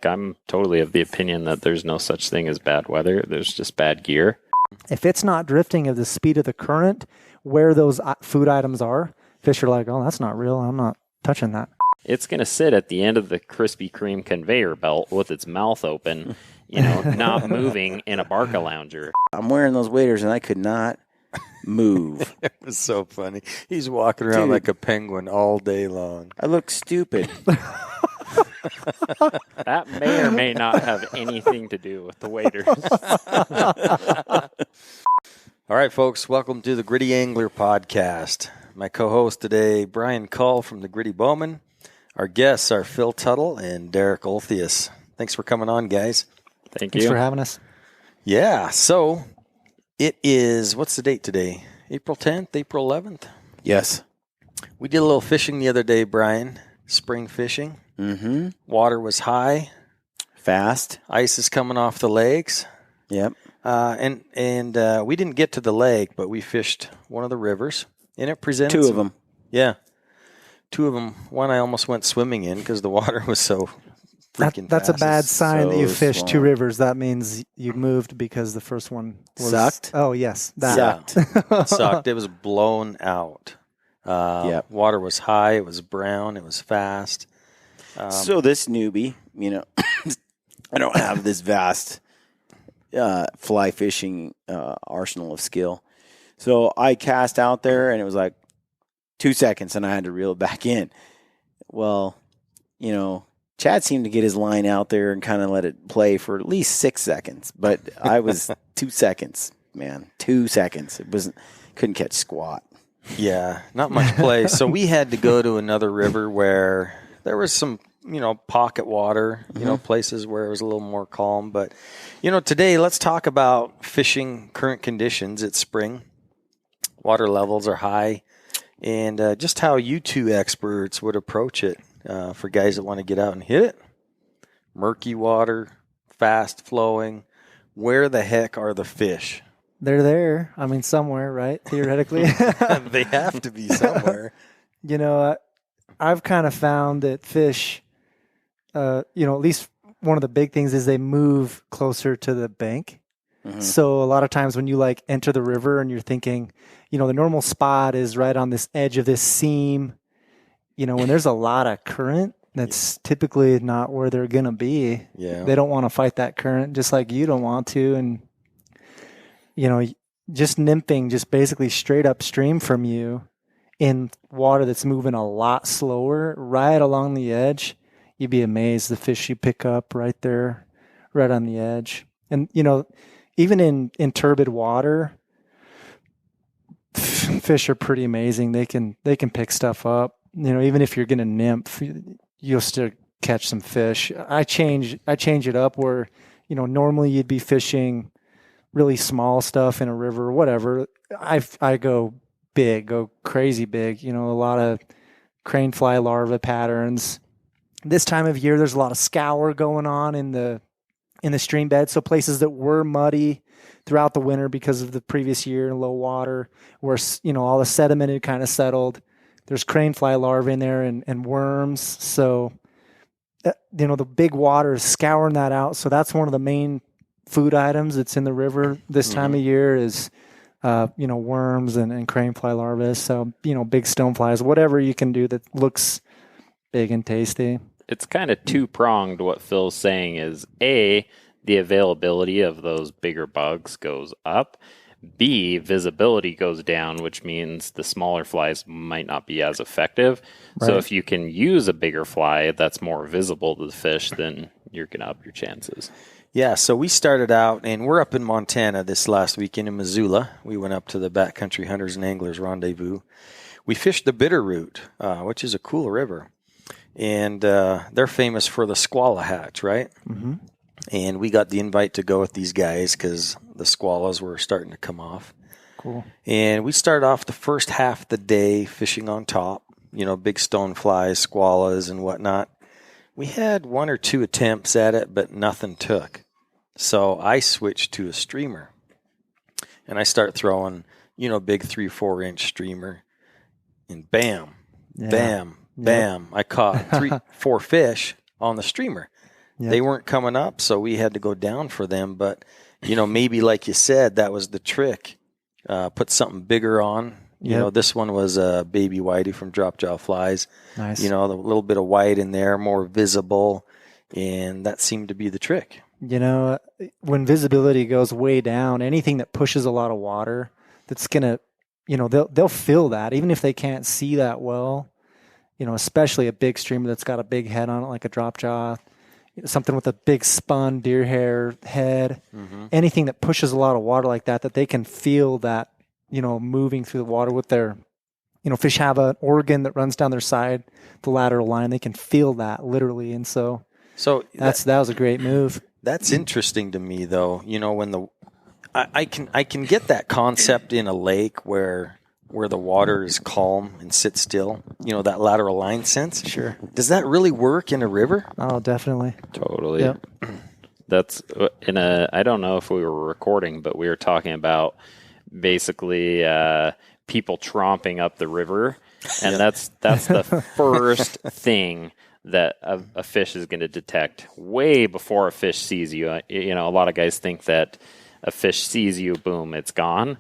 Like, I'm totally of the opinion that there's no such thing as bad weather. There's just bad gear. If it's not drifting at the speed of the current, where those food items are, fish are like, oh, that's not real. I'm not touching that. It's going to sit at the end of the Krispy Kreme conveyor belt with its mouth open, not moving in a Barca lounger. I'm wearing those waders, and I could not move. It was so funny. He's walking around like a penguin all day long. I look stupid. That may or may not have anything to do with the waders. All right, folks, welcome to the Gritty Angler Podcast. My co-host today, Brian Cull from the Gritty Bowman. Our guests are Phil Tuttle and Derek Olthuis. Thanks for coming on, guys. Thanks for having us. Yeah, so it is, what's the date today? April 10th, April 11th? Yes. We did a little fishing the other day, Brian. Spring fishing. Mm-hmm. Water was high. Fast. Ice is coming off the lakes. Yep. And we didn't get to the lake, but we fished one of the rivers, and it presented Two of them. Yeah, two of them. One I almost went swimming in because the water was so freaking That's fast. a bad sign that you so fished two small. rivers. That means you moved because the first one was... Sucked? Oh, yes. That. Sucked. Sucked. It was blown out. Yep. Water was high. It was brown. It was fast. So this newbie, I don't have this vast fly fishing arsenal of skill. So I cast out there, and it was like 2 seconds, and I had to reel it back in. Well, Chad seemed to get his line out there and kind of let it play for at least 6 seconds. But I was 2 seconds, man. 2 seconds. Couldn't catch squat. Yeah, not much play. So we had to go to another river where there was some, pocket water, places where it was a little more calm. But, today let's talk about fishing current conditions. It's spring. Water levels are high. And just how you two experts would approach it for guys that want to get out and hit it. Murky water, fast flowing. Where the heck are the fish? They're there. I mean, somewhere, right? Theoretically. They have to be somewhere. I've kind of found that fish, at least one of the big things is they move closer to the bank. Mm-hmm. So a lot of times when you enter the river and you're thinking, the normal spot is right on this edge of this seam, when there's a lot of current, that's typically not where they're going to be. Yeah. They don't want to fight that current just like you don't want to. And, just nymphing just basically straight upstream from you in water that's moving a lot slower right along the edge, you'd be amazed the fish you pick up right there, right on the edge. And, even in turbid water, fish are pretty amazing. They can pick stuff up. Even if you're going to nymph, you'll still catch some fish. I change it up where, normally you'd be fishing really small stuff in a river or whatever. I go big, go crazy big, a lot of crane fly larva patterns. This time of year, there's a lot of scour going on in the stream bed. So places that were muddy throughout the winter because of the previous year and low water, where, all the sediment had kind of settled. There's crane fly larvae in there and worms. So, the big water is scouring that out. So that's one of the main food items that's in the river this time of year is, worms and crane fly larvae. So, big stoneflies, whatever you can do that looks big and tasty. It's kind of two-pronged. What Phil's saying is, A, the availability of those bigger bugs goes up. B, visibility goes down, which means the smaller flies might not be as effective. Right. So if you can use a bigger fly that's more visible to the fish, then you're going to up your chances. Yeah, so we started out, and we're up in Montana this last weekend in Missoula. We went up to the Backcountry Hunters and Anglers Rendezvous. We fished the Bitterroot, which is a cool river. And they're famous for the squalla hatch, right? Mm-hmm. And we got the invite to go with these guys because the squallas were starting to come off. Cool. And we started off the first half of the day fishing on top, big stoneflies, squallas, and whatnot. We had one or two attempts at it, but nothing took. So I switched to a streamer. And I start throwing, big 3-4 inch streamer. And bam, bam, bam. I caught 3-4 fish on the streamer. Yep. They weren't coming up, so we had to go down for them. But, maybe like you said, that was the trick. Put something bigger on. Yep. This one was a baby whitey from Drop Jaw Flies. Nice. The little bit of white in there, more visible, and that seemed to be the trick. When visibility goes way down, anything that pushes a lot of water, that's gonna, they'll feel that even if they can't see that well. Especially a big streamer that's got a big head on it, like a drop jaw, something with a big spun deer hair head. Mm-hmm. Anything that pushes a lot of water like that they can feel that, moving through the water with their, fish have an organ that runs down their side, the lateral line. They can feel that literally, and so that was a great move. That's interesting to me, though. When I can get that concept in a lake where the water is calm and sits still. That lateral line sense. Sure. Does that really work in a river? Oh, definitely. Totally. Yep. That's I don't know if we were recording, but we were talking about basically people tromping up the river, and that's the first thing that a fish is going to detect way before a fish sees you. A lot of guys think that a fish sees you, boom, it's gone,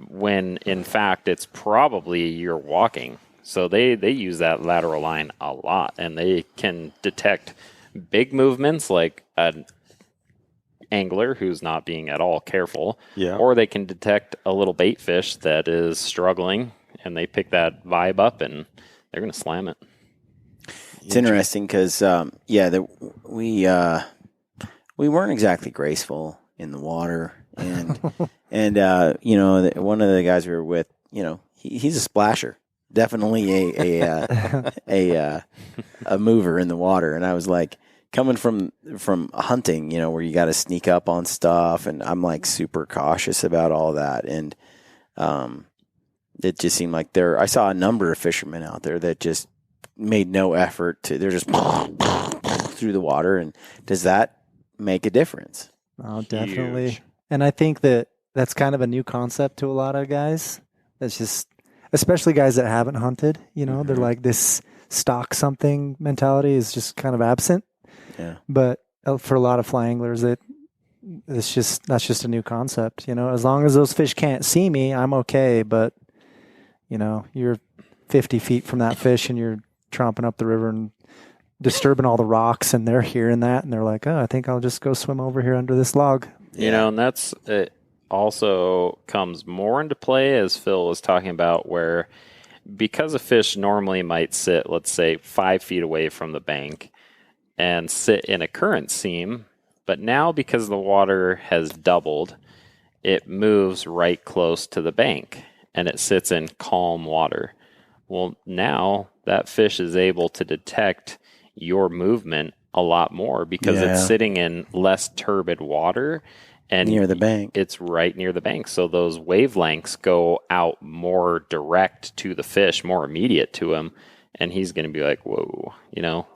when in fact it's probably you're walking. So they use that lateral line a lot, and they can detect big movements like an angler who's not being at all careful, or they can detect a little bait fish that is struggling, and they pick that vibe up and they're going to slam it. It's interesting because we weren't exactly graceful in the water, and one of the guys we were with, he's a splasher, definitely a mover in the water, and I was like, coming from hunting, where you got to sneak up on stuff, and I'm like super cautious about all that, and it just seemed like I saw a number of fishermen out there that just made no effort they're just through the water. And does that make a difference? Oh, definitely. Huge. And I think that's kind of a new concept to a lot of guys. That's just, especially guys that haven't hunted, they're like, this stock something mentality is just kind of absent. Yeah. But for a lot of fly anglers, that's just a new concept. As long as those fish can't see me, I'm okay. But you're 50 feet from that fish and you're tromping up the river and disturbing all the rocks, and they're hearing that, and they're like, oh, I think I'll just go swim over here under this log. And that's it. Also comes more into play, as Phil was talking about, where because a fish normally might sit, let's say, 5 feet away from the bank and sit in a current seam, but now because the water has doubled, it moves right close to the bank and it sits in calm water. Well, now that fish is able to detect your movement a lot more because it's sitting in less turbid water and near the bank. It's right near the bank. So those wavelengths go out more direct to the fish, more immediate to him. And he's going to be like, whoa,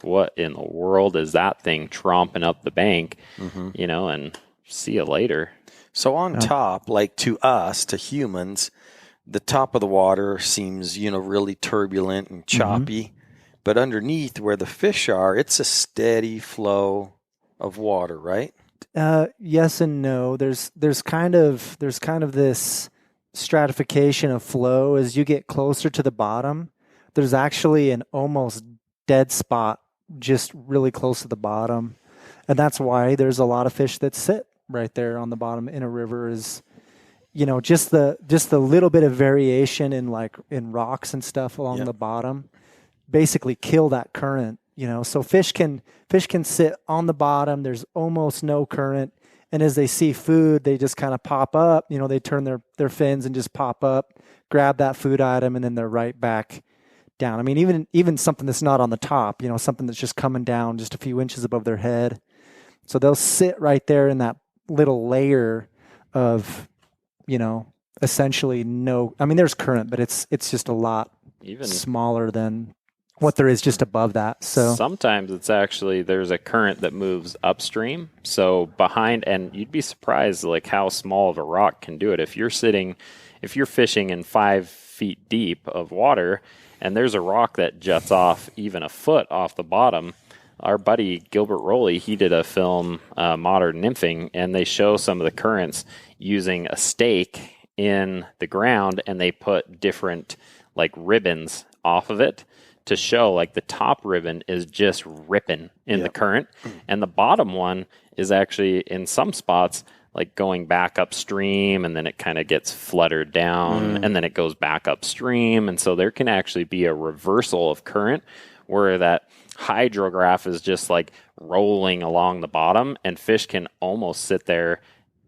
what in the world is that thing tromping up the bank, and see you later. So on top, like to us, to humans, the top of the water seems, really turbulent and choppy. But underneath where the fish are, it's a steady flow of water, right? Yes and no. There's kind of this stratification of flow as you get closer to the bottom. There's actually an almost dead spot just really close to the bottom. And that's why there's a lot of fish that sit right there on the bottom in a river is, just the little bit of variation in rocks and stuff along the bottom basically kill that current, so fish can sit on the bottom. There's almost no current. And as they see food, they just kind of pop up, they turn their fins and just pop up, grab that food item, and then they're right back down. I mean, even something that's not on the top, something that's just coming down just a few inches above their head. So they'll sit right there in that little layer of, essentially no, I mean, there's current, but it's just a lot smaller than what there is just above that. So sometimes it's actually, there's a current that moves upstream. So behind, and you'd be surprised like how small of a rock can do it. If you're fishing in 5 feet deep of water, and there's a rock that juts off even a foot off the bottom, our buddy Gilbert Rowley, he did a film, Modern Nymphing, and they show some of the currents using a stake in the ground, and they put different like ribbons off of it to show like the top ribbon is just ripping in the current, and the bottom one is actually in some spots like going back upstream, and then it kind of gets fluttered down, and then it goes back upstream. And so there can actually be a reversal of current where that hydrograph is just like rolling along the bottom, and fish can almost sit there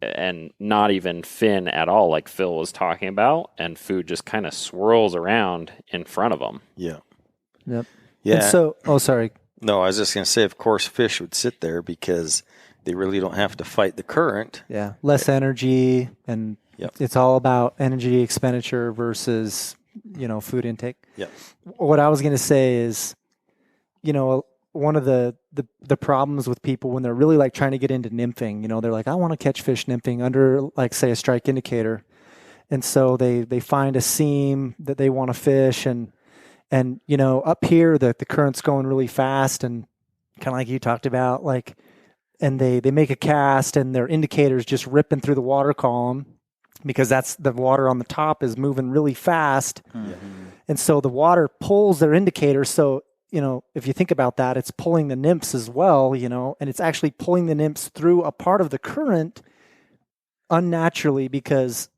and not even fin at all, like Phil was talking about, and food just kind of swirls around in front of them. Yeah. Yep. Yeah. And so, sorry. No, I was just going to say, of course, fish would sit there because they really don't have to fight the current. Yeah. Less energy, and it's all about energy expenditure versus, food intake. Yeah. What I was going to say is, one of the problems with people when they're really like trying to get into nymphing, they're like, I want to catch fish nymphing under like, say, a strike indicator. And so they find a seam that they want to fish, and up here the current's going really fast, and kind of like you talked about, like, and they make a cast and their indicator's just ripping through the water column because that's the water on the top is moving really fast. And so the water pulls their indicator. So, if you think about that, it's pulling the nymphs as well, and it's actually pulling the nymphs through a part of the current unnaturally because,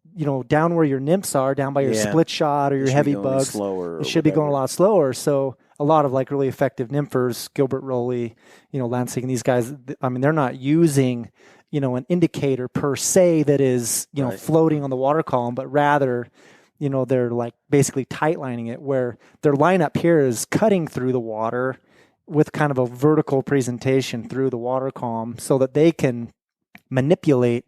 down where your nymphs are, down by your split shot or your heavy bugs, it should be going a lot slower. So a lot of like really effective nymphers, Gilbert Rowley, Lansing, these guys, I mean, they're not using, an indicator per se that is, floating on the water column, but rather, they're like basically tight lining it where their line up here is cutting through the water with kind of a vertical presentation through the water column so that they can manipulate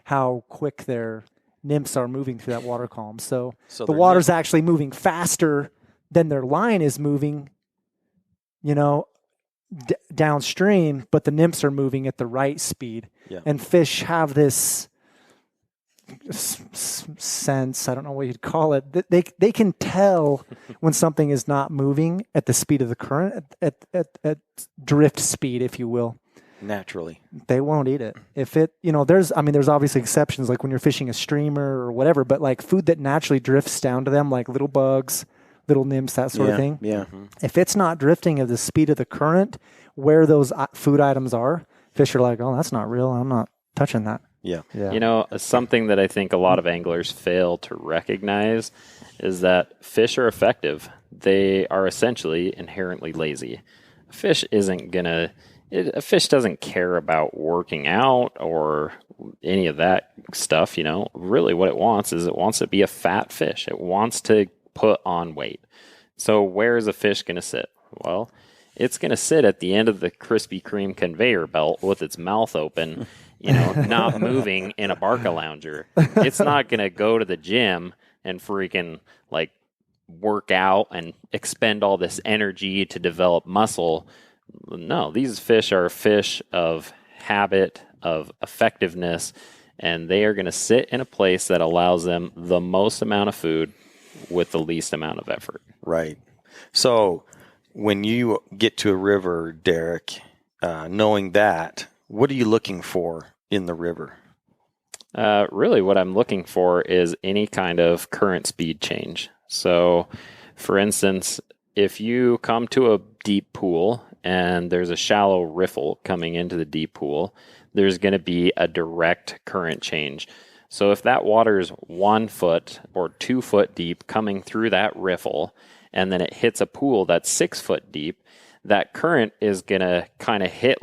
how quick their nymphs are moving through that water column. So the water's actually moving faster than their line is moving, downstream, but the nymphs are moving at the right speed. Yeah. And fish have this sense, I don't know what you'd call it, they can tell when something is not moving at the speed of the current, at drift speed, if you will. Naturally. They won't eat it. If it, there's obviously exceptions, like when you're fishing a streamer or whatever, but like food that naturally drifts down to them, like little bugs, little nymphs, that sort of thing. Yeah. If it's not drifting at the speed of the current, where those food items are, fish are like, oh, that's not real. I'm not touching that. Yeah. Something that I think a lot of anglers fail to recognize is that fish are effective. They are essentially inherently lazy. A fish doesn't care about working out or any of that stuff. Really what it wants is it wants to be a fat fish. It wants to put on weight. So where is a fish going to sit? Well, it's going to sit at the end of the Krispy Kreme conveyor belt with its mouth open, not moving in a Barca lounger. It's not going to go to the gym and freaking like work out and expend all this energy to develop muscle. No, these fish are fish of habit, of effectiveness, and they are going to sit in a place that allows them the most amount of food with the least amount of effort. Right. So when you get to a river, Derek, knowing that, what are you looking for in the river? Really what I'm looking for is any kind of current speed change. So, for instance, if you come to a deep pool and there's a shallow riffle coming into the deep pool, there's going to be a direct current change. So if that water is 1 foot or 2 foot deep coming through that riffle, and then it hits a pool that's 6 foot deep, that current is going to kind of hit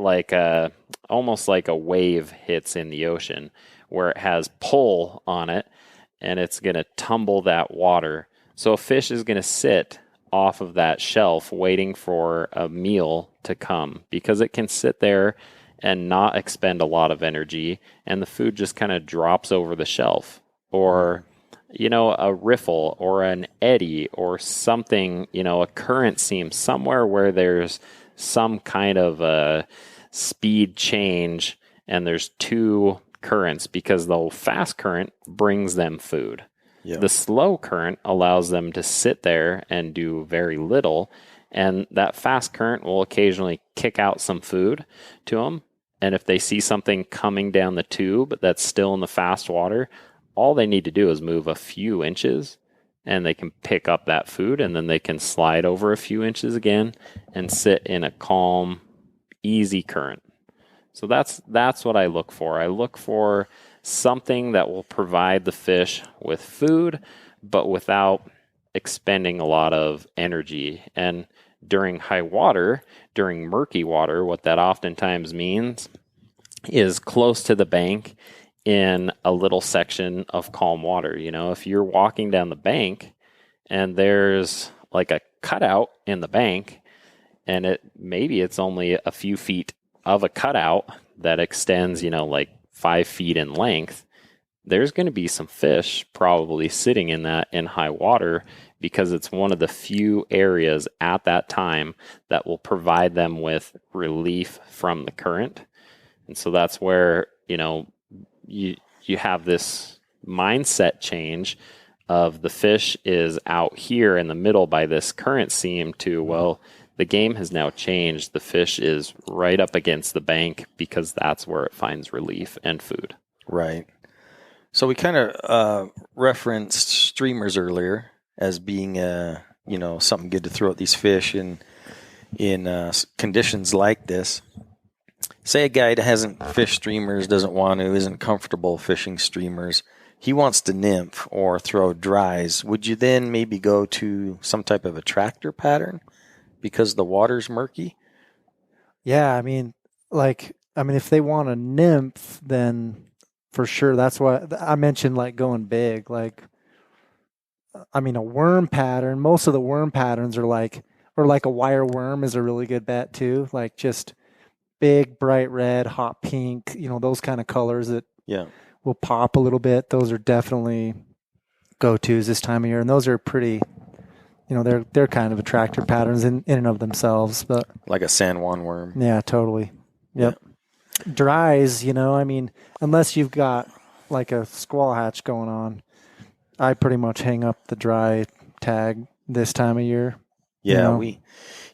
almost like a wave hits in the ocean, where it has pull on it, and it's going to tumble that water. So a fish is going to sit off of that shelf waiting for a meal to come because it can sit there and not expend a lot of energy, and the food just kind of drops over the shelf. Or, a riffle or an eddy or something, a current seam somewhere where there's some kind of a speed change and there's two currents, because the fast current brings them food. Yeah. The slow current allows them to sit there and do very little, And that fast current will occasionally kick out some food to them. And if they see something coming down the tube that's still in the fast water, all they need to do is move a few inches and they can pick up that food, and then they can slide over a few inches again and sit in a calm, easy current. So that's what I look for. I look for something that will provide the fish with food, but without expending a lot of energy. And during high water, during murky water, what that oftentimes means is close to the bank in a little section of calm water. You know, if you're walking down the bank and there's like a cutout in the bank, and maybe it's only a few feet of a cutout that extends, you know, like 5 feet in length, there's going to be some fish probably sitting in that in high water, because it's one of the few areas at that time that will provide them with relief from the current. And so that's where, you know, you have this mindset change of the fish is out here in the middle by this current seam to, well, the game has now changed. The fish is right up against the bank because that's where it finds relief and food. Right. So we kind of referenced streamers earlier as being, something good to throw at these fish in conditions like this. Say a guy that hasn't fished streamers, doesn't want to, isn't comfortable fishing streamers. He wants to nymph or throw dries. Would you then maybe go to some type of attractor pattern because the water's murky? Yeah, I mean, if they want a nymph, then for sure. That's why I mentioned like going big. Like, I mean, a worm pattern. Most of the worm patterns are like a wire worm is a really good bet too. Like just big, bright red, hot pink. You know, those kind of colors that will pop a little bit. Those are definitely go-tos this time of year, and those are pretty. You know, they're kind of attractor patterns in and of themselves, but like a San Juan worm. Yeah, totally. Yep. Yeah. Dries, you know, I mean, unless you've got like a squall hatch going on, I pretty much hang up the dry tag this time of year. Yeah, you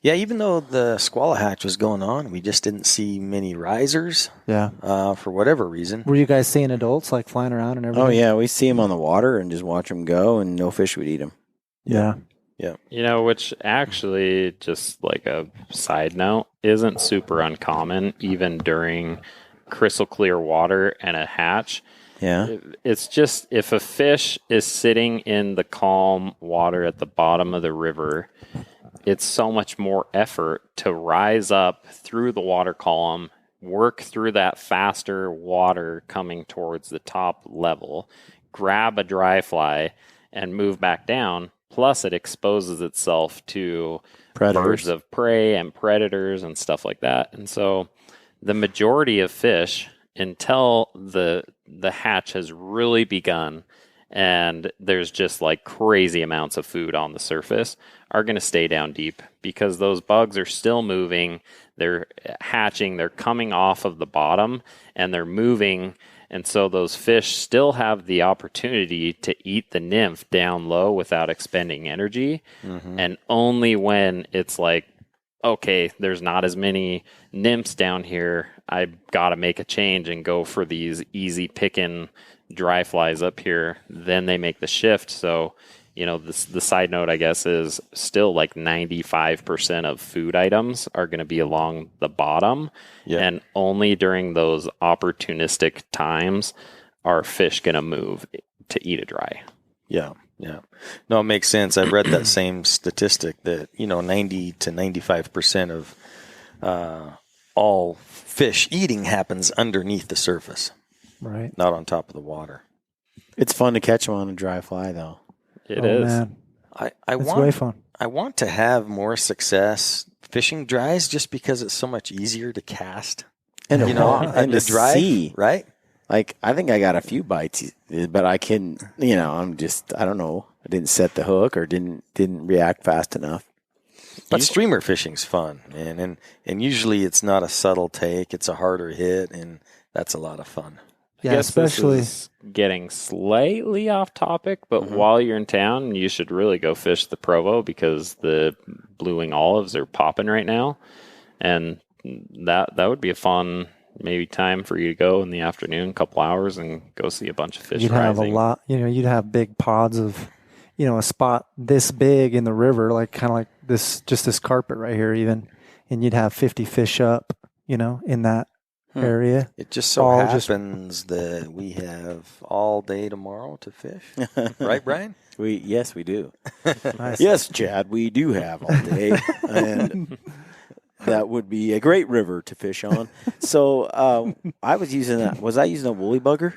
know? Even though the squall hatch was going on, we just didn't see many risers. Yeah. For whatever reason. Were you guys seeing adults like flying around and everything? Oh yeah, we see them on the water and just watch them go, and no fish would eat them. Yeah. Yeah. You know, which actually, just like a side note, isn't super uncommon even during crystal clear water and a hatch. Yeah. It's just if a fish is sitting in the calm water at the bottom of the river, it's so much more effort to rise up through the water column, work through that faster water coming towards the top level, grab a dry fly, and move back down. Plus, it exposes itself to birds of prey and predators and stuff like that. And so the majority of fish, until the hatch has really begun and there's just like crazy amounts of food on the surface, are going to stay down deep because those bugs are still moving. They're hatching. They're coming off of the bottom and they're moving. And so those fish still have the opportunity to eat the nymph down low without expending energy. Mm-hmm. And only when it's like, okay, there's not as many nymphs down here, I've got to make a change and go for these easy picking dry flies up here, then they make the shift. So, you know, the side note, I guess, is still like 95% of food items are going to be along the bottom. Yeah. And only during those opportunistic times are fish going to move to eat a dry. Yeah. Yeah. No, it makes sense. I've read that same statistic that, 90 to 95% of all fish eating happens underneath the surface. Right. Not on top of the water. It's fun to catch them on a dry fly, though. It is. Man. It's way fun. I want to have more success fishing dries just because it's so much easier to cast. And and to dry, see. Right? Like, I think I got a few bites, but I can, I don't know. I didn't set the hook or didn't react fast enough. But streamer fishing's fun, man. And usually it's not a subtle take. It's a harder hit, and that's a lot of fun. Yeah, guess especially this is getting slightly off topic, but while you're in town, you should really go fish the Provo because the blue wing olives are popping right now, and that would be a fun maybe time for you to go in the afternoon, couple hours, and go see a bunch of fish you'd have a rising. lot. You'd have big pods of, a spot this big in the river, like kind of like this carpet right here, even, and you'd have 50 fish up, in that area. It just so All happens that we have all day tomorrow to fish. Right, Brian? Yes, we do. Nice. Yes, Chad, we do have all day. And that would be a great river to fish on. So I was using was I using a woolly bugger?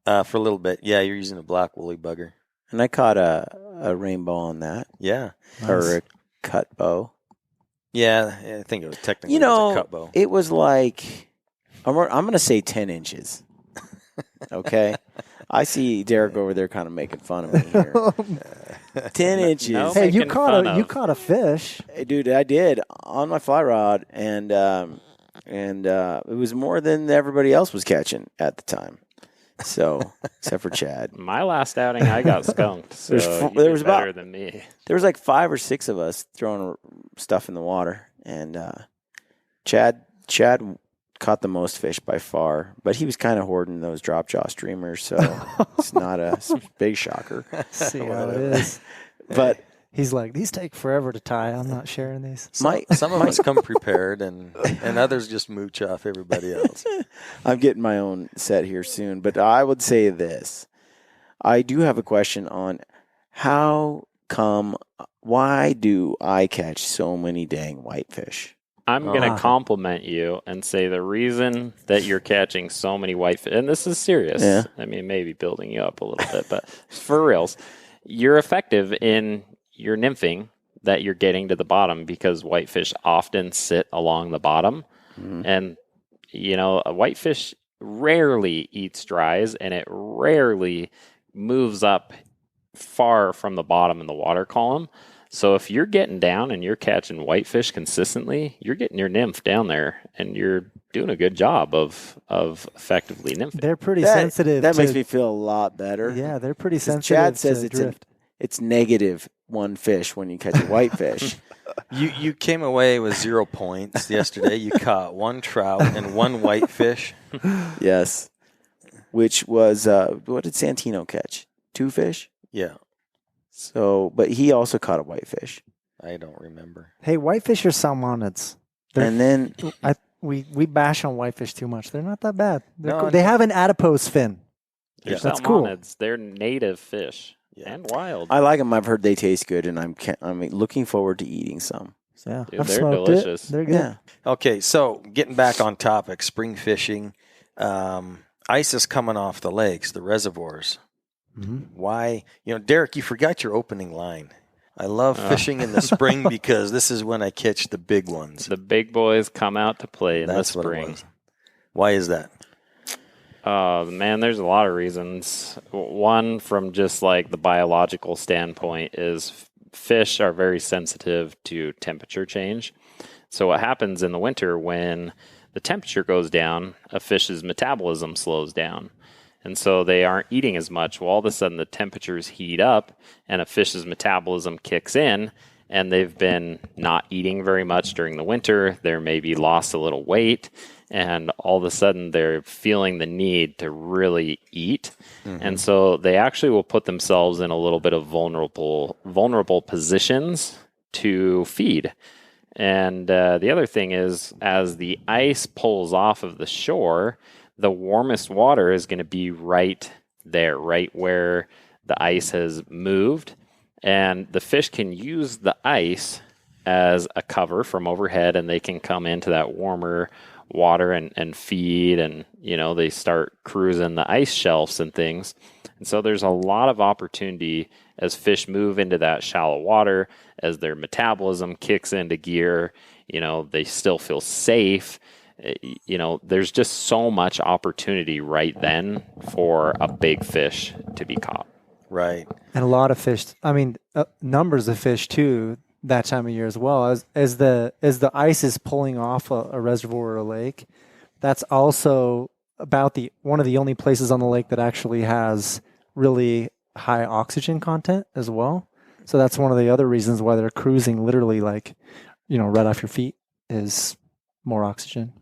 For a little bit. Yeah, you're using a black woolly bugger. And I caught a rainbow on that. Yeah. Nice. Or a cut bow. Yeah, I think it was technically it was a cut bow. It was like, I'm going to say 10 inches. Okay? I see Derek over there kind of making fun of me here. 10 inches. No. Hey, you Making fun caught of. a fish. Hey, dude, I did on my fly rod, and it was more than everybody else was catching at the time. So, except for Chad. My last outing, I got skunked. So there was better about- than me. There was like 5 or 6 of us throwing stuff in the water, and Chad caught the most fish by far, but he was kind of hoarding those drop jaw streamers, so it's not a big shocker. See how it is. But He's like, these take forever to tie. I'm not sharing these. Some of us come prepared, and others just mooch off everybody else. I'm getting my own set here soon, but I would say this. I do have a question on why do I catch so many dang whitefish? I'm going to compliment you and say the reason that you're catching so many whitefish, and this is serious. Yeah. I mean, maybe building you up a little bit, but for reals, you're effective in your nymphing that you're getting to the bottom because whitefish often sit along the bottom. And, a whitefish rarely eats dries, and it rarely moves up far from the bottom in the water column. So if you're getting down and you're catching whitefish consistently, you're getting your nymph down there, and you're doing a good job of effectively nymphing. They're pretty sensitive. That makes me feel a lot better. Yeah, they're pretty sensitive. Chad says to drift. it's negative 1 fish when you catch a whitefish. You came away with 0 points yesterday. You caught 1 trout and 1 whitefish. Yes. Which was, what did Santino catch? 2 fish? Yeah, So, but he also caught a whitefish. I don't remember. Hey, whitefish are salmonids. And then, We bash on whitefish too much. They're not that bad. No, They have an adipose fin. They're That's cool. salmonids. They're native fish and wild. I like them. I've heard they taste good, and I'm looking forward to eating some. Yeah, Dude, I've they're smoked delicious. it. They're good. Yeah. Okay, so getting back on topic, spring fishing. Ice is coming off the lakes, the reservoirs. Mm-hmm. Why? Derek, you forgot your opening line. I love fishing in the spring because this is when I catch the big ones. The big boys come out to play in That's the what it spring. was. Why is that? Man, there's a lot of reasons. One, from just like the biological standpoint, is fish are very sensitive to temperature change. So what happens in the winter when the temperature goes down, a fish's metabolism slows down. And so they aren't eating as much. Well, all of a sudden the temperatures heat up and a fish's metabolism kicks in, and they've been not eating very much during the winter. They're maybe lost a little weight, and all of a sudden they're feeling the need to really eat. Mm-hmm. And so they actually will put themselves in a little bit of vulnerable positions to feed. And the other thing is, as the ice pulls off of the shore, the warmest water is going to be right there, right where the ice has moved. And the fish can use the ice as a cover from overhead, and they can come into that warmer water and feed, and they start cruising the ice shelves and things. And so there's a lot of opportunity as fish move into that shallow water, as their metabolism kicks into gear. They still feel safe. There's just so much opportunity right then for a big fish to be caught. Right. And a lot of fish. I mean, numbers of fish too that time of year as well. As the ice is pulling off a reservoir or a lake, that's also one of the only places on the lake that actually has really high oxygen content as well. So that's one of the other reasons why they're cruising literally like, right off your feet is more oxygen.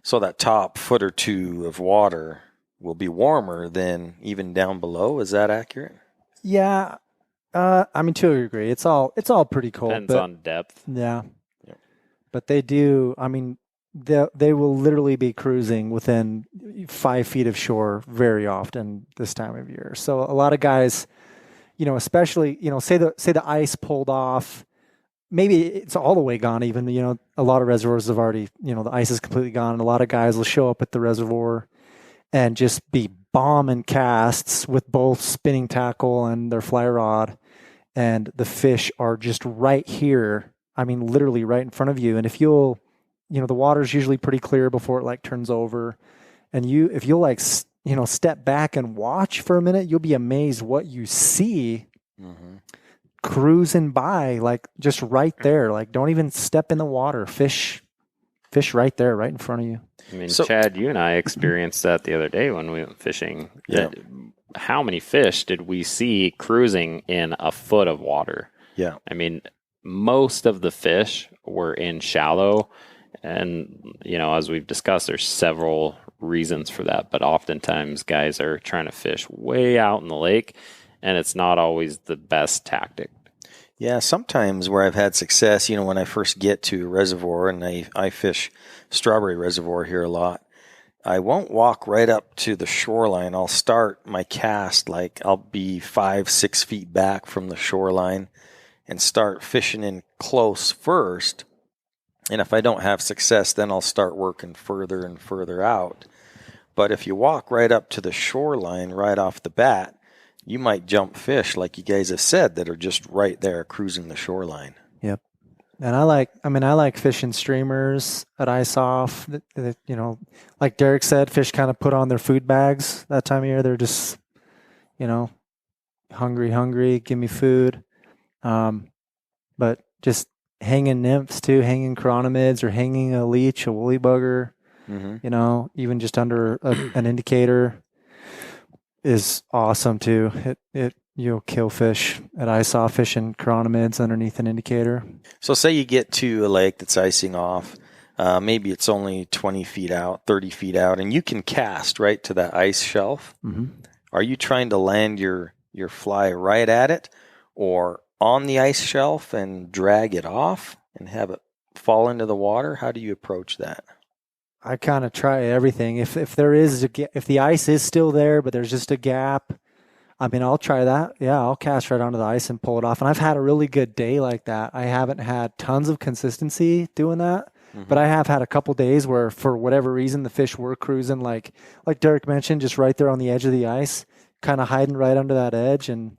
So that top foot or two of water will be warmer than even down below. Is that accurate? Yeah. I mean, to a degree, it's all pretty cold. Depends on depth. Yeah. Yep. But they do, I mean, they will literally be cruising within 5 feet of shore very often this time of year. So a lot of guys, especially, say the ice pulled off, maybe it's all the way gone even, a lot of reservoirs have already, the ice is completely gone. And a lot of guys will show up at the reservoir and just be bombing casts with both spinning tackle and their fly rod. And the fish are just right here. I mean, literally right in front of you. And if you'll, the water's usually pretty clear before it like turns over. And if you'll like, step back and watch for a minute, you'll be amazed what you see cruising by, like just right there. Like don't even step in the water. Fish right there, right in front of you. I mean, Chad, you and I experienced that the other day when we went fishing. Yeah. How many fish did we see cruising in a foot of water? Yeah. I mean, most of the fish were in shallow. And, as we've discussed, there's several reasons for that. But oftentimes guys are trying to fish way out in the lake, and it's not always the best tactic. Yeah, sometimes where I've had success, when I first get to a reservoir, and I fish Strawberry Reservoir here a lot, I won't walk right up to the shoreline. I'll start my cast, like I'll be 5-6 feet back from the shoreline and start fishing in close first. And if I don't have success, then I'll start working further and further out. But if you walk right up to the shoreline right off the bat, you might jump fish, like you guys have said, that are just right there cruising the shoreline. Yep. And I like fishing streamers at ice off. Like Derek said, fish kind of put on their food bags that time of year. They're just, hungry, give me food. But just hanging nymphs too, hanging chironomids or hanging a leech, a woolly bugger, even just under an indicator is awesome too. You'll kill fish at ice off fishing chironomids underneath an indicator. So say you get to a lake that's icing off, maybe it's only 20 feet out, 30 feet out, and you can cast right to that ice shelf. Are you trying to land your fly right at it or on the ice shelf and drag it off and have it fall into the water? How do you approach that? I kind of try everything. If there is if the ice is still there, but there's just a gap, I mean, I'll try that. Yeah, I'll cast right onto the ice and pull it off. And I've had a really good day like that. I haven't had tons of consistency doing that, but I have had a couple days where, for whatever reason, the fish were cruising like Derek mentioned, just right there on the edge of the ice, kind of hiding right under that edge. And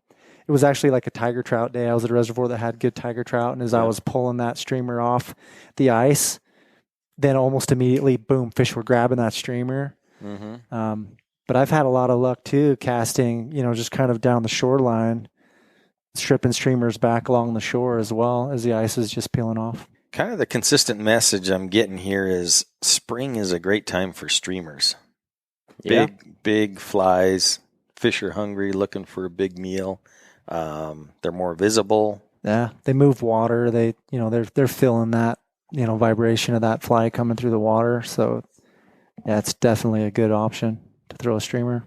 it was actually like a tiger trout day. I was at a reservoir that had good tiger trout, and as I was pulling that streamer off the ice, then almost immediately, boom, fish were grabbing that streamer. But I've had a lot of luck too, casting, just kind of down the shoreline, stripping streamers back along the shore as well as the ice is just peeling off. Kind of the consistent message I'm getting here is spring is a great time for streamers. Big flies, fish are hungry, looking for a big meal. They're more visible. Yeah, they move water. They're feeling that, vibration of that fly coming through the water. So yeah, it's definitely a good option to throw a streamer.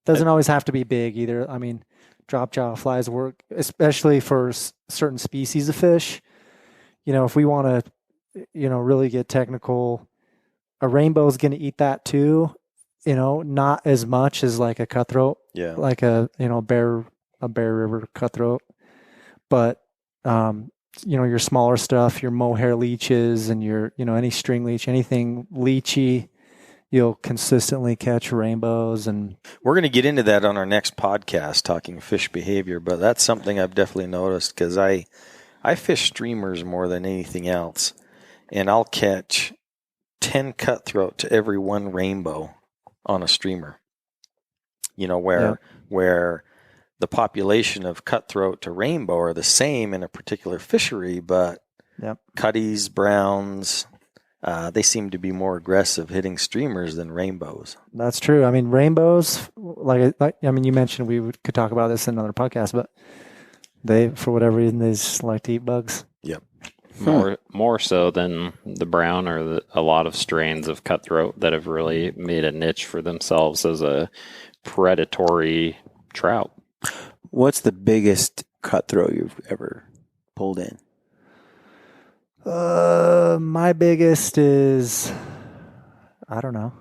Doesn't always have to be big either. I mean, drop jaw flies work, especially for certain species of fish. If we want to, really get technical, a rainbow is going to eat that too. Not as much as like a cutthroat, like a Bear River cutthroat, but your smaller stuff, your mohair leeches and your any string leech, anything leechy, you'll consistently catch rainbows. And we're going to get into that on our next podcast, talking fish behavior. But that's something I've definitely noticed because I fish streamers more than anything else, and I'll catch 10 cutthroat to every one rainbow on a streamer. Where the population of cutthroat to rainbow are the same in a particular fishery, but cutties, browns, they seem to be more aggressive hitting streamers than rainbows. That's true. I mean, rainbows, you mentioned could talk about this in another podcast, but they, for whatever reason, they just like to eat bugs. Yep. More so than the brown or a lot of strains of cutthroat that have really made a niche for themselves as a predatory trout. What's the biggest cutthroat you've ever pulled in? My biggest is, I don't know,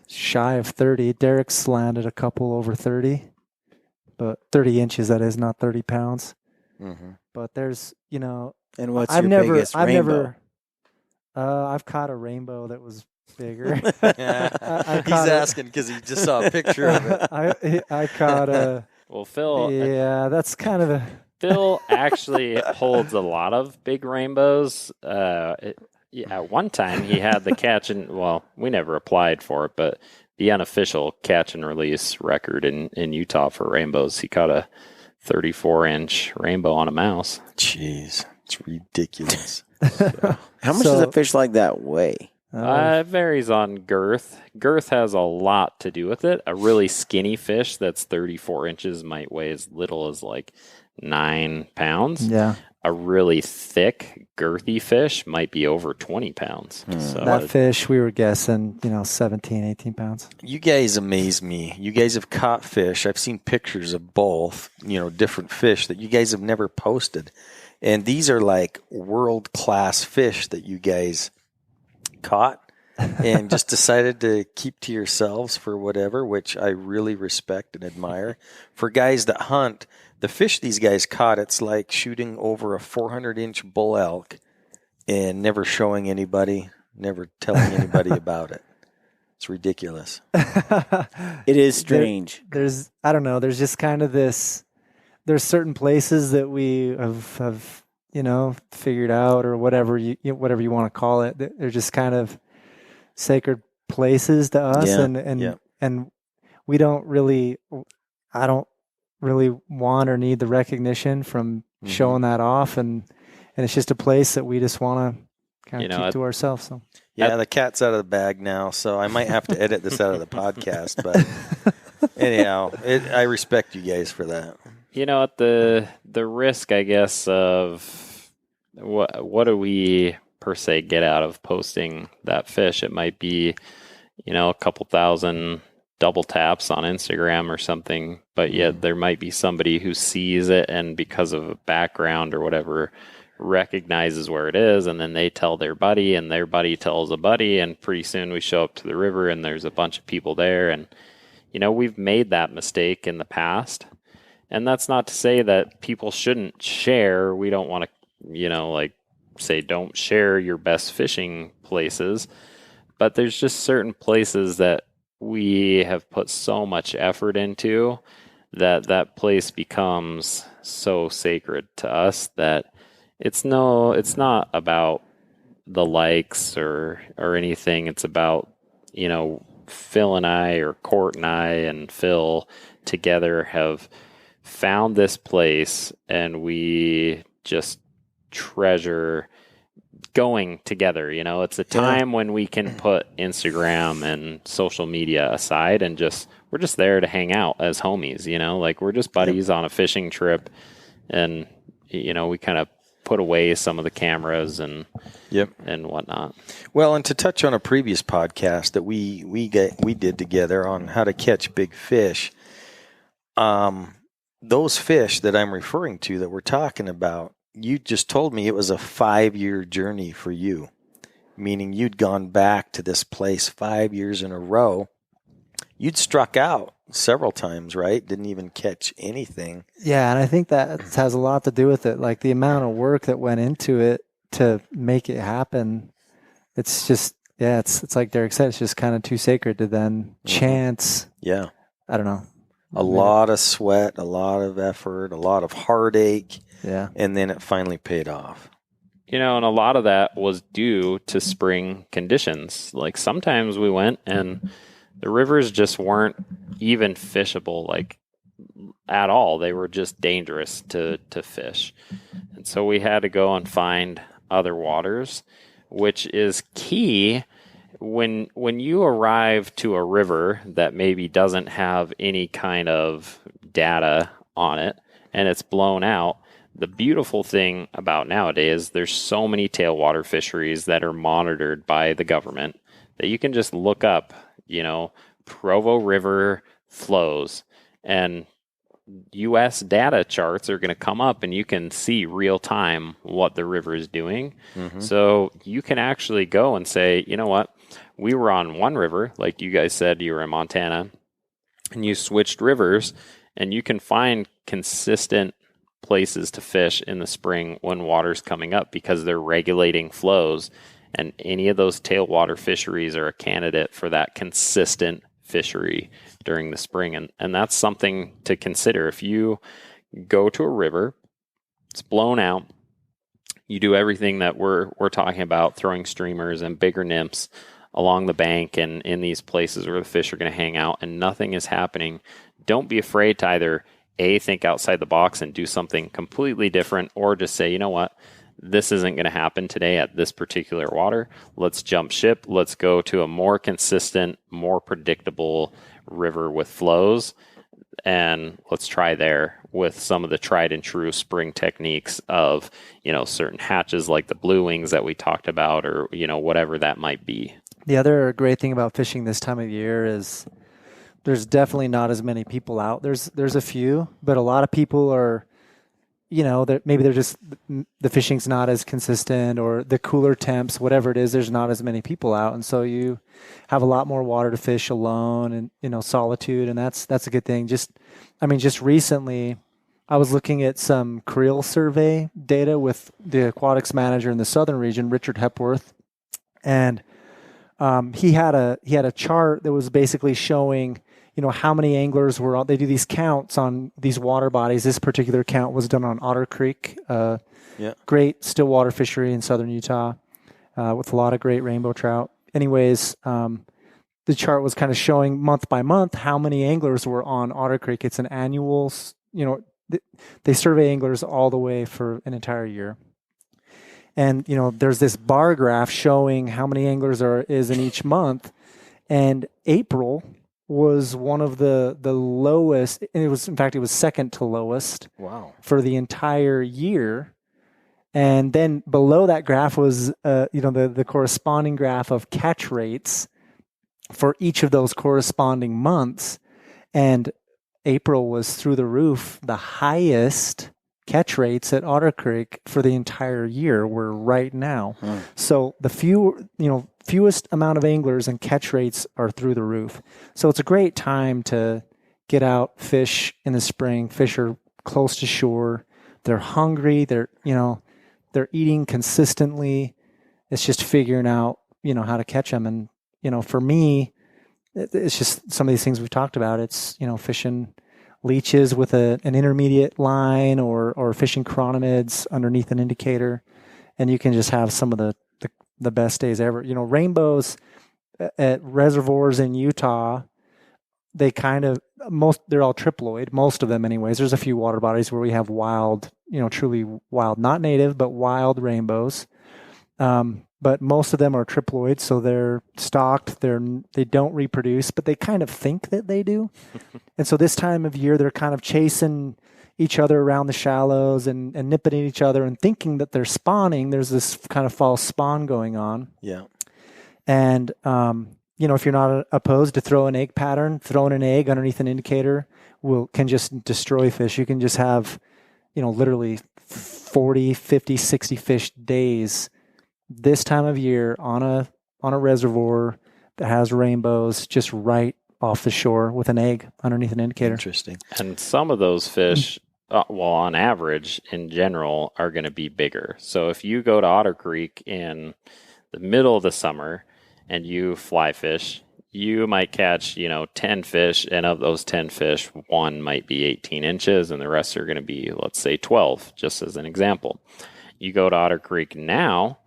shy of 30. Derek's landed a couple over 30, but 30 inches, that is, not 30 pounds. Mm-hmm. But there's, And what's your biggest rainbow? I've caught a rainbow that was bigger. He's asking because he just saw a picture of it. I caught a. Well, Phil. Yeah, that's kind of a. Phil actually holds a lot of big rainbows. At one time, he had the catch and we never applied for it, but the unofficial catch and release record in Utah for rainbows. He caught a 34-inch rainbow on a mouse. Jeez, it's ridiculous. How much does a fish like that weigh? It varies on girth. Girth has a lot to do with it. A really skinny fish that's 34 inches might weigh as little as like 9 pounds. Yeah. A really thick, girthy fish might be over 20 pounds. So that fish, we were guessing, 17, 18 pounds. You guys amaze me. You guys have caught fish. I've seen pictures of both, different fish that you guys have never posted. And these are like world-class fish that you guys caught and just decided to keep to yourselves for whatever, which I really respect and admire. For guys that hunt, the fish these guys caught, it's like shooting over a 400-inch bull elk and never showing anybody, never telling anybody about it. It's ridiculous. It is strange. There's just kind of this, there's certain places that we have figured out, or whatever you want to call it. They're just kind of sacred places to us. Yeah. And we don't really, I don't really want or need the recognition from showing that off. And it's just a place that we just want to kind of keep to ourselves. So yeah, the cat's out of the bag now, so I might have to edit this out of the podcast, but anyhow, I respect you guys for that. At the risk, I guess, of what do we per se get out of posting that fish? It might be, a couple thousand double taps on Instagram or something, but yet there might be somebody who sees it and because of a background or whatever recognizes where it is, and then they tell their buddy and their buddy tells a buddy, and pretty soon we show up to the river and there's a bunch of people there. And, we've made that mistake in the past. And that's not to say that people shouldn't share. We don't want to, say don't share your best fishing places. But there's just certain places that we have put so much effort into that place becomes so sacred to us that it's not about the likes or anything. It's about, Phil and I, or Court and I and Phil together have found this place, and we just treasure going together. It's a time when we can put Instagram and social media aside and we're just there to hang out as homies, like we're just buddies on a fishing trip, and we kind of put away some of the cameras and whatnot. Well, and to touch on a previous podcast that we did together on how to catch big fish, those fish that I'm referring to that we're talking about, you just told me it was a 5-year journey for you, meaning you'd gone back to this place 5 years in a row. You'd struck out several times, right? Didn't even catch anything. Yeah, and I think that has a lot to do with it. Like the amount of work that went into it to make it happen. It's just, it's like Derek said, it's just kind of too sacred to then chance. Yeah. I don't know. A lot of sweat, a lot of effort, a lot of heartache. Yeah. And then it finally paid off. And a lot of that was due to spring conditions. Like sometimes we went and the rivers just weren't even fishable, like at all. They were just dangerous to fish. And so we had to go and find other waters. which is key when you arrive to a river that maybe doesn't have any kind of data on it and it's blown out. The beautiful thing about nowadays, there's so many tailwater fisheries that are monitored by the government that you can just look up, Provo River flows, and U.S. data charts are going to come up and you can see real time what the river is doing. Mm-hmm. So you can actually go and say, you know what, we were on one river, like you guys said, you were in Montana, and you switched rivers, and you can find consistent places to fish in the spring when water's coming up because they're regulating flows, and any of those tailwater fisheries are a candidate for that consistent fishery during the spring. And that's something to consider. If you go to a river, it's blown out, you do everything that we're talking about, throwing streamers and bigger nymphs along the bank and in these places where the fish are going to hang out, and nothing is happening, don't be afraid to either think outside the box and do something completely different, or just say, you know what, this isn't going to happen today at this particular water. Let's jump ship. Let's go to a more consistent, more predictable river with flows, and let's try there with some of the tried and true spring techniques of, certain hatches like the blue wings that we talked about, or, whatever that might be. The other great thing about fishing this time of year is there's definitely not as many people out. There's a few, but a lot of people are, maybe they're just, the fishing's not as consistent, or the cooler temps, whatever it is, there's not as many people out. And so you have a lot more water to fish alone and, solitude. And that's a good thing. Just recently I was looking at some creel survey data with the aquatics manager in the southern region, Richard Hepworth. And he had a chart that was basically showing, how many anglers were on. They do these counts on these water bodies. This particular count was done on Otter Creek, great stillwater fishery in southern Utah, with a lot of great rainbow trout. Anyways, the chart was kind of showing month by month how many anglers were on Otter Creek. It's an annual, they survey anglers all the way for an entire year. And, there's this bar graph showing how many anglers is in each month. And April was one of the lowest. And it was second to lowest. Wow. For the entire year. And then below that graph was, the corresponding graph of catch rates for each of those corresponding months. And April was through the roof. The highest catch rates at Otter Creek for the entire year were right now. So the fewest amount of anglers and catch rates are through the roof. So it's a great time to get out, fish in the spring. Fish are close to shore. They're hungry. They're eating consistently. It's just figuring out, how to catch them. And, for me, it's just some of these things we've talked about. It's, fishing leeches with an intermediate line, or fishing chironomids underneath an indicator, and you can just have some of the best days ever. Rainbows at reservoirs in Utah, they're all triploid, most of them anyways. There's a few water bodies where we have wild, truly wild, not native, but wild rainbows. But most of them are triploid, so they're stocked. They don't reproduce, but they kind of think that they do. And so this time of year, they're kind of chasing each other around the shallows and nipping at each other and thinking that they're spawning. There's this kind of false spawn going on. Yeah. And, if you're not opposed to throw an egg pattern, throwing an egg underneath an indicator can just destroy fish. You can just have, literally 40, 50, 60 fish days this time of year on a reservoir that has rainbows just right off the shore with an egg underneath an indicator. Interesting. And some of those fish, on average, in general, are going to be bigger. So if you go to Otter Creek in the middle of the summer and you fly fish, you might catch, 10 fish, and of those 10 fish, one might be 18 inches, and the rest are going to be, let's say, 12, just as an example. You go to Otter Creek now,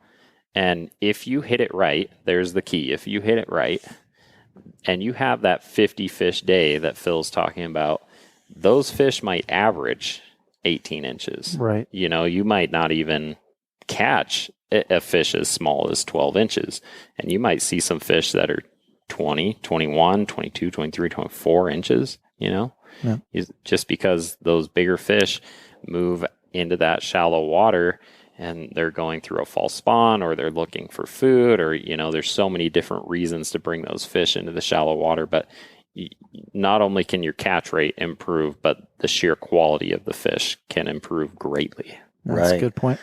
and if you hit it right, there's the key. If you hit it right, and you have that 50 fish day that Phil's talking about, those fish might average 18 inches. Right. You might not even catch a fish as small as 12 inches. And you might see some fish that are 20, 21, 22, 23, 24 inches, Yeah. Just because those bigger fish move into that shallow water and they're going through a fall spawn or they're looking for food or, there's so many different reasons to bring those fish into the shallow water. But not only can your catch rate improve, but the sheer quality of the fish can improve greatly. That's a good point.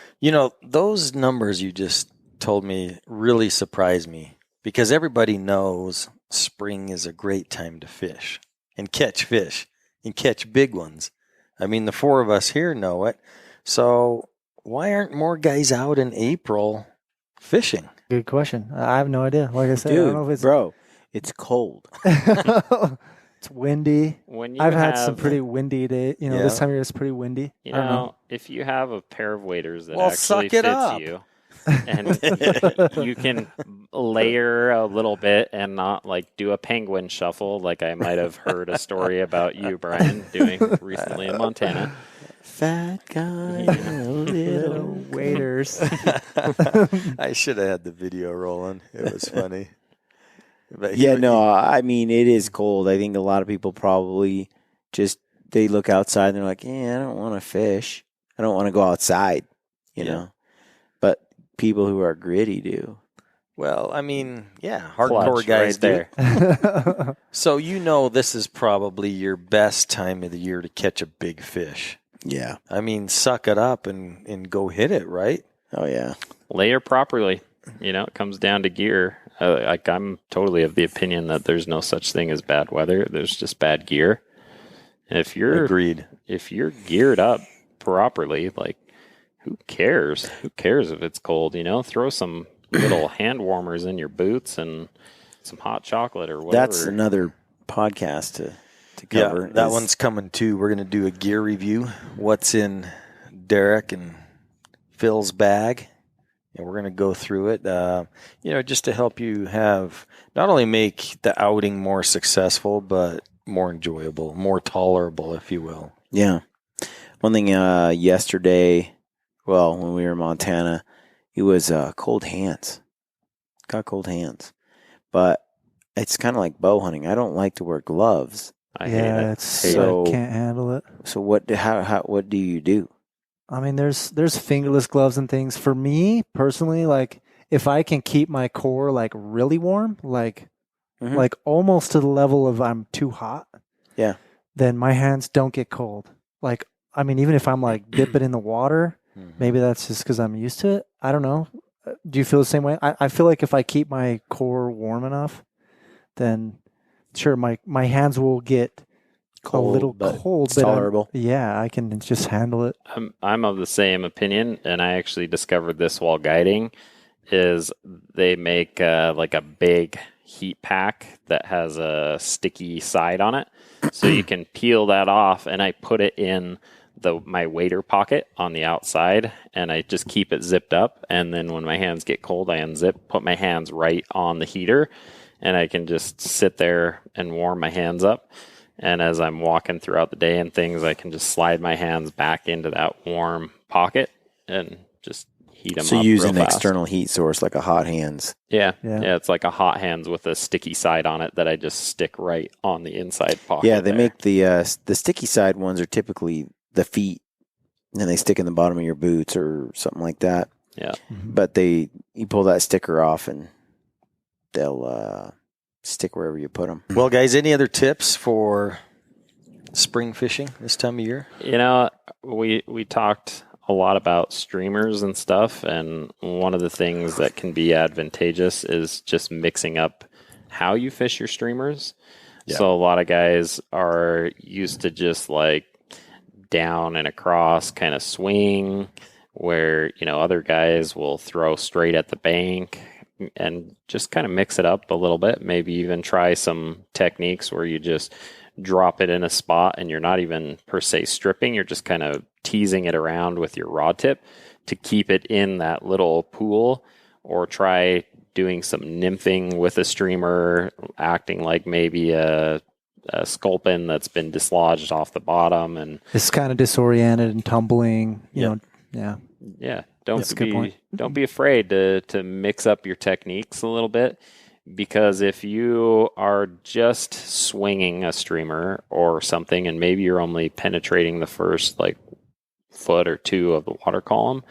Those numbers you just told me really surprised me because everybody knows spring is a great time to fish and catch big ones. I mean, the four of us here know it. So why aren't more guys out in April fishing? Good question. I have no idea. Like I said, Dude, I don't know if it's bro, it's cold. it's windy. I've had some pretty windy days. This time of year it's pretty windy. I don't know. If you have a pair of waders that suck actually it fits up. you, and you can layer a little bit and not like do a penguin shuffle like I might have heard a story about you, Brian, doing recently in Montana. Fat guy, little waders. I should have had the video rolling. It was funny. But I mean, it is cold. I think a lot of people probably they look outside and they're like, I don't want to fish. I don't want to go outside, you know. But people who are gritty do. Well, I mean, hardcore guys right there. So this is probably your best time of the year to catch a big fish. Yeah. I mean, suck it up and go hit it, right? Oh, yeah. Layer properly. It comes down to gear. I'm totally of the opinion that there's no such thing as bad weather. There's just bad gear. And if you're geared up properly, like who cares? Who cares if it's cold? Throw some little hand warmers in your boots and some hot chocolate or whatever. That's another podcast to cover. Yeah, that one's coming too. We're going to do a gear review. What's in Derek and Phil's bag. And we're going to go through it, just to help you not only make the outing more successful, but more enjoyable, more tolerable, if you will. Yeah. One thing yesterday, when we were in Montana, it was cold hands. Got cold hands. But it's kind of like bow hunting. I don't like to wear gloves. I hate it. I can't handle it. So what do you do? I mean, there's fingerless gloves and things. For me personally, like if I can keep my core like really warm, like almost to the level of I'm too hot, then my hands don't get cold. Like, I mean, even if I'm like dipping in the water, maybe that's just because I'm used to it. I don't know. Do you feel the same way? I feel like if I keep my core warm enough, then sure, my hands will get cold, a little cold, but tolerable. I can just handle it. I'm of the same opinion, and I actually discovered this while guiding. Is they make like a big heat pack that has a sticky side on it, so you can peel that off, and I put it in my wader pocket on the outside, and I just keep it zipped up. And then when my hands get cold, I unzip, put my hands right on the heater, and I can just sit there and warm my hands up. And as I'm walking throughout the day and things, I can just slide my hands back into that warm pocket and just heat them up. So you use real an fast. external heat source like a hot hands. Yeah. It's like a hot hands with a sticky side on it that I just stick right on the inside pocket. Yeah, they make the sticky side ones are typically the feet, and they stick in the bottom of your boots or something like that. Yeah. But you pull that sticker off and they'll stick wherever you put them. Well, guys, any other tips for spring fishing this time of year? We talked a lot about streamers and stuff, and one of the things that can be advantageous is just mixing up how you fish your streamers. Yeah. So a lot of guys are used to just like down and across kind of swing, where other guys will throw straight at the bank, and just kind of mix it up a little bit. Maybe even try some techniques where you just drop it in a spot and you're not even per se stripping. You're just kind of teasing it around with your rod tip to keep it in that little pool, or try doing some nymphing with a streamer, acting like maybe a sculpin that's been dislodged off the bottom. And it's kind of disoriented and tumbling, you know. Yeah. Yeah. Don't a good point. don't be afraid to mix up your techniques a little bit, because if you are just swinging a streamer or something and maybe you're only penetrating the first like foot or two of the water column,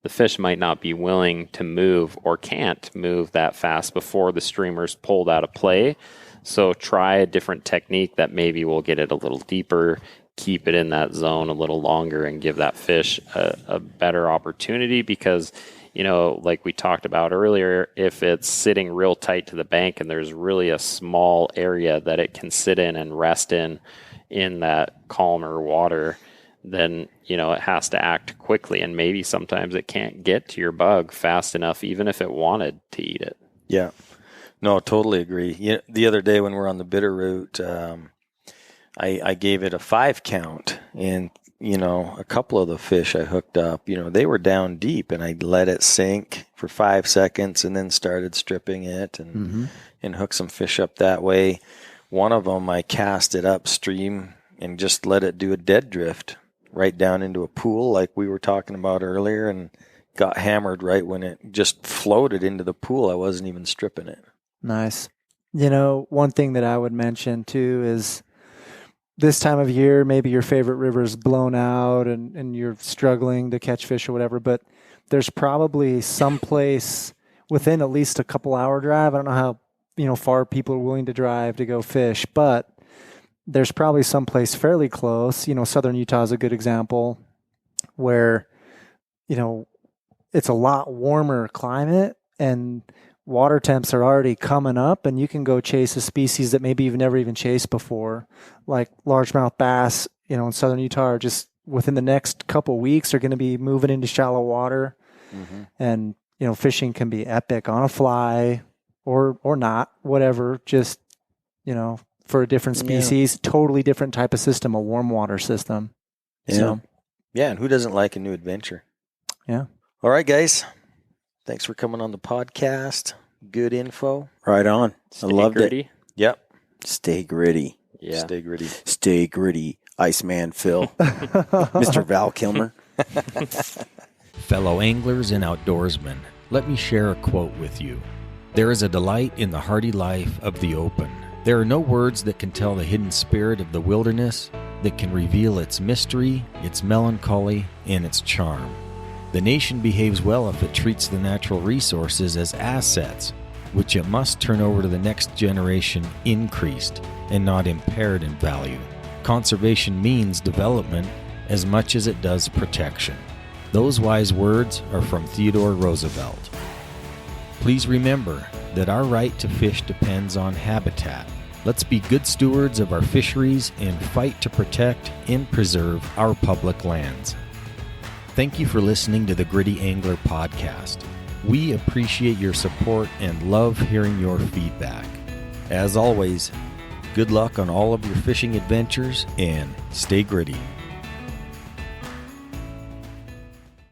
the fish might not be willing to move or can't move that fast before the streamer's pulled out of play. So try a different technique that maybe will get it a little deeper, keep it in that zone a little longer, and give that fish a better opportunity. Because, you know, like we talked about earlier, if it's sitting real tight to the bank and there's really a small area that it can sit in and rest in that calmer water, then, you know, it has to act quickly, and maybe sometimes it can't get to your bug fast enough, even if it wanted to eat it. Yeah. No, totally agree. Yeah, the other day when we're on the Bitterroot, I gave it a 5 count, and, you know, a couple of the fish I hooked up, you know, they were down deep, and I let it sink for 5 seconds and then started stripping it and hooked some fish up that way. One of them, I cast it upstream and just let it do a dead drift right down into a pool like we were talking about earlier, and got hammered right when it just floated into the pool. I wasn't even stripping it. Nice. You know, one thing that I would mention too is this time of year, maybe your favorite river is blown out and you're struggling to catch fish or whatever, but there's probably some place within at least a couple hour drive. I don't know how, you know, far people are willing to drive to go fish, but there's probably some place fairly close. You know, Southern Utah is a good example where, you know, it's a lot warmer climate and water temps are already coming up, and you can go chase a species that maybe you've never even chased before, like largemouth bass, you know, in Southern Utah are just within the next couple weeks are going to be moving into shallow water. And, you know, fishing can be epic on a fly or not, whatever, just, you know, for a different species, totally different type of system, a warm water system. Yeah. So, Yeah, and who doesn't like a new adventure? yeah. All right, guys. Thanks for coming on the podcast. Good info. Right on. I loved gritty. it. Yep. Stay gritty. Yeah. Stay gritty. Stay gritty. Iceman Phil. Mr. Val Kilmer. Fellow anglers and outdoorsmen, let me share a quote with you. There is a delight in the hardy life of the open. There are no words that can tell the hidden spirit of the wilderness, that can reveal its mystery, its melancholy, and its charm. The nation behaves well if it treats the natural resources as assets, which it must turn over to the next generation increased and not impaired in value. Conservation means development as much as it does protection. Those wise words are from Theodore Roosevelt. Please remember that our right to fish depends on habitat. Let's be good stewards of our fisheries and fight to protect and preserve our public lands. Thank you for listening to the Gritty Angler Podcast. We appreciate your support and love hearing your feedback. As always, good luck on all of your fishing adventures and stay gritty.